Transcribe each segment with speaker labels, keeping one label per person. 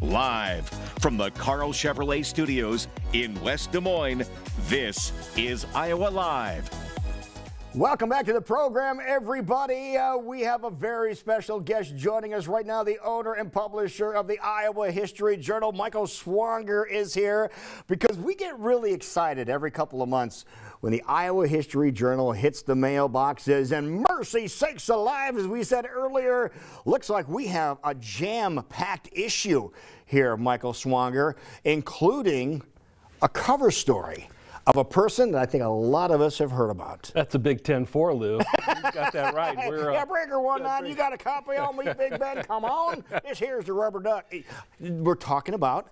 Speaker 1: Live from the Carl Chevrolet Studios in West Des Moines, this is Iowa Live.
Speaker 2: Welcome back to the program, everybody. We have a very special guest joining us right now. The owner and publisher of the Iowa History Journal, Michael Swanger, is here because we get really excited every couple of months when the Iowa History Journal hits the mailboxes. And mercy sakes alive, as we said earlier, looks like we have a jam-packed issue here, Michael Swanger, including a cover story of a person that I think a lot of us have heard about.
Speaker 3: That's a Big 10-4, Lou. You got that right.
Speaker 2: Yeah, Breaker 1-9, you got a copy on me, Big Ben? Come on. This here's the rubber duck. We're talking about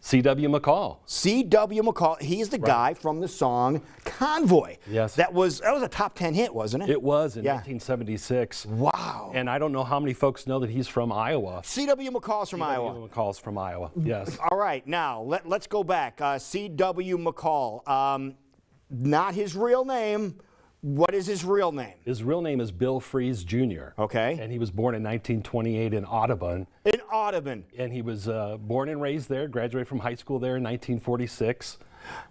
Speaker 3: C.W. McCall.
Speaker 2: C.W. McCall. He's the guy from the song Convoy.
Speaker 3: Yes.
Speaker 2: That was a top 10 hit, wasn't it?
Speaker 3: It was in 1976.
Speaker 2: Wow.
Speaker 3: And I don't know how many folks know that he's from Iowa.
Speaker 2: C.W. McCall's from Iowa.
Speaker 3: C.W. McCall's from Iowa, yes.
Speaker 2: All right, now let's go back. C.W. McCall, not his real name. What is his real name?
Speaker 3: His real name is Bill Fries Jr.
Speaker 2: Okay.
Speaker 3: And he was born in 1928 in Audubon.
Speaker 2: In Audubon.
Speaker 3: And he was born and raised there, graduated from high school there in 1946.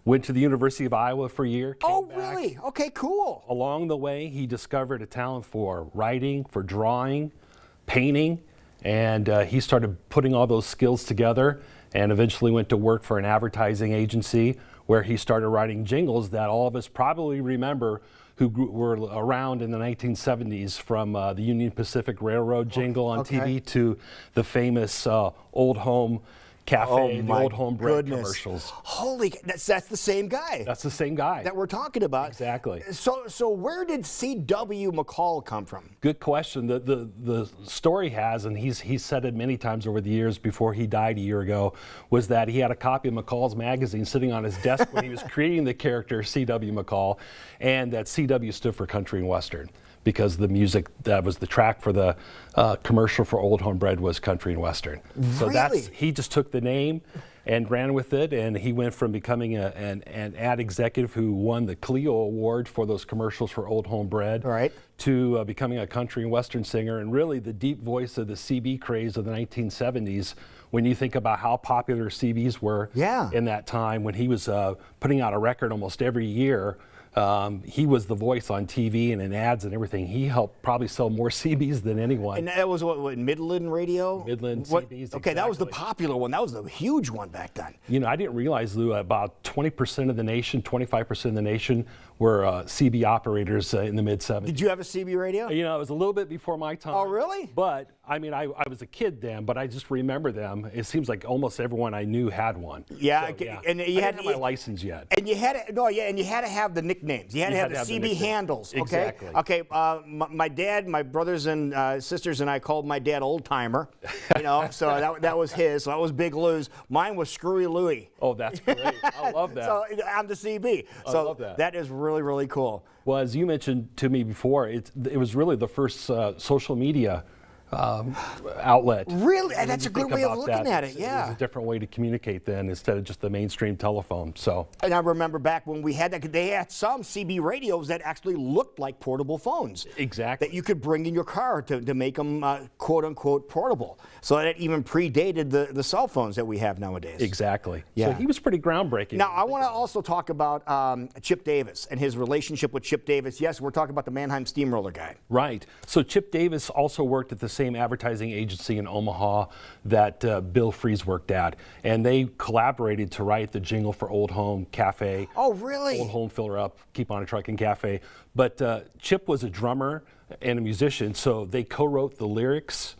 Speaker 3: Went to the University of Iowa for a year.
Speaker 2: Oh, really? Okay, cool.
Speaker 3: Along the way, he discovered a talent for writing, for drawing, painting, and he started putting all those skills together and eventually went to work for an advertising agency where he started writing jingles that all of us probably remember who were around in the 1970s, from the Union Pacific Railroad jingle on TV to the famous Old Home Cafe, the Old Home Bread commercials.
Speaker 2: Holy, that's the same guy.
Speaker 3: That's the same guy
Speaker 2: that we're talking about.
Speaker 3: Exactly.
Speaker 2: So where did C.W. McCall come from?
Speaker 3: Good question. The story has, and he's said it many times over the years before he died a year ago, was that he had a copy of McCall's magazine sitting on his desk when he was creating the character C.W. McCall, and that C.W. stood for country and western, because the music that was the track for the commercial for Old Home Bread was country and western. So he just took the name and ran with it, and he went from becoming an ad executive who won the Clio Award for those commercials for Old Home Bread, to becoming a country and western singer, and really the deep voice of the CB craze of the 1970s. When you think about how popular CBs were in that time, when he was putting out a record almost every year, he was the voice on TV and in ads and everything. He helped probably sell more CBs than anyone.
Speaker 2: And that was what Midland Radio?
Speaker 3: Midland CBs,
Speaker 2: Okay,
Speaker 3: exactly.
Speaker 2: That was the popular one. That was the huge one back then.
Speaker 3: You know, I didn't realize, Lou, about 20% of the nation, 25% of the nation were CB operators in the mid-70s.
Speaker 2: Did you have a CB radio?
Speaker 3: You know, it was a little bit before my time.
Speaker 2: Oh, really?
Speaker 3: But, I mean, I was a kid then, but I just remember them. It seems like almost everyone I knew had one.
Speaker 2: Yeah,
Speaker 3: so,
Speaker 2: and you
Speaker 3: I
Speaker 2: had
Speaker 3: didn't have my license yet.
Speaker 2: And you had and you had to have the nicknames. You had to have the CB handles. Okay.
Speaker 3: Exactly.
Speaker 2: Okay. My dad, my brothers and sisters, and I called my dad Old Timer. You know, so that was his. So that was Big Lou's. Mine was Screwy Louie.
Speaker 3: Oh, that's great. I love that.
Speaker 2: So I'm the CB.
Speaker 3: I love that.
Speaker 2: That is really, really cool.
Speaker 3: Well, as you mentioned to me before, it was really the first social media outlet.
Speaker 2: Really? And that's a good way of looking at it, yeah.
Speaker 3: It was a different way to communicate then instead of just the mainstream telephone. So. And
Speaker 2: I remember back when we had that, they had some CB radios that actually looked like portable phones.
Speaker 3: Exactly.
Speaker 2: That you could bring in your car to make them quote unquote portable. So that even predated the cell phones that we have nowadays.
Speaker 3: Exactly.
Speaker 2: Yeah.
Speaker 3: So he was pretty groundbreaking.
Speaker 2: Now, I want to also talk about Chip Davis and his relationship with Chip Davis. Yes, we're talking about the Mannheim Steamroller guy.
Speaker 3: Right. So Chip Davis also worked at the same advertising agency in Omaha that Bill Fries worked at, and they collaborated to write the jingle for Old Home Cafe.
Speaker 2: Oh, really?
Speaker 3: Old Home, Fill Her Up, Keep on a Truckin' Cafe. But Chip was a drummer and a musician, so they co-wrote the lyrics.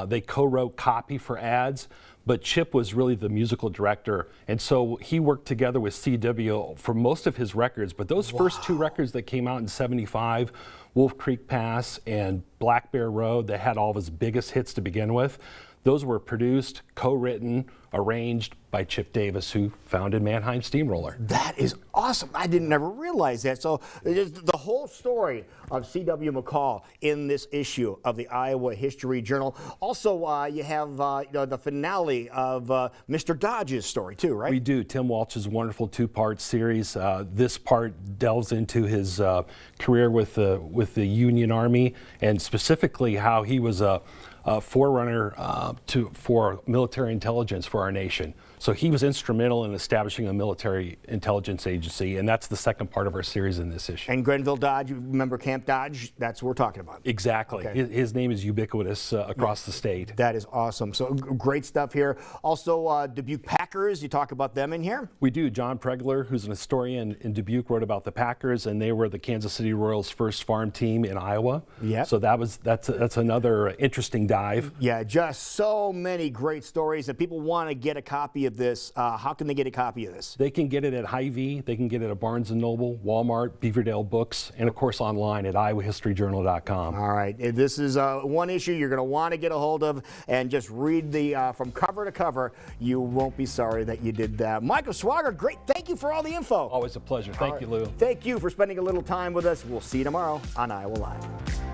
Speaker 3: They co-wrote copy for ads. But Chip was really the musical director, and so he worked together with C.W. for most of his records. But those first two records that came out in '75, Wolf Creek Pass and Black Bear Road, that had all of his biggest hits to begin with, those were produced, co-written, arranged by Chip Davis, who founded Mannheim Steamroller.
Speaker 2: That is awesome. I didn't ever realize that. So the whole story of C.W. McCall in this issue of the Iowa History Journal. Also, you have the finale of Mr. Dodge's story too, right?
Speaker 3: We do. Tim Walsh's wonderful two-part series. This part delves into his career with the Union Army, and specifically how he was a forerunner for military intelligence for our nation. So he was instrumental in establishing a military intelligence agency, and that's the second part of our series in this issue.
Speaker 2: And Grenville Dodge, you remember Camp Dodge? That's what we're talking about.
Speaker 3: Exactly.
Speaker 2: Okay.
Speaker 3: His name is ubiquitous across the state.
Speaker 2: That is awesome. So great stuff here. Also, Dubuque Packers, you talk about them in here?
Speaker 3: We do. John Pregler, who's an historian in Dubuque, wrote about the Packers, and they were the Kansas City Royals' first farm team in Iowa.
Speaker 2: Yeah.
Speaker 3: So that's another interesting dive.
Speaker 2: Yeah, just so many great stories. If people want to get a copy of this, how can they get a copy of this?
Speaker 3: They can get it at Hy-Vee. They can get it at Barnes & Noble, Walmart, Beaverdale Books, and of course online at iowahistoryjournal.com.
Speaker 2: All right, this is one issue you're going to want to get a hold of and just read the from cover to cover. You won't be sorry that you did that. Michael Swager, great. Thank you for all the info.
Speaker 3: Always a pleasure. Thank you, Lou.
Speaker 2: Thank you for spending a little time with us. We'll see you tomorrow on Iowa Live.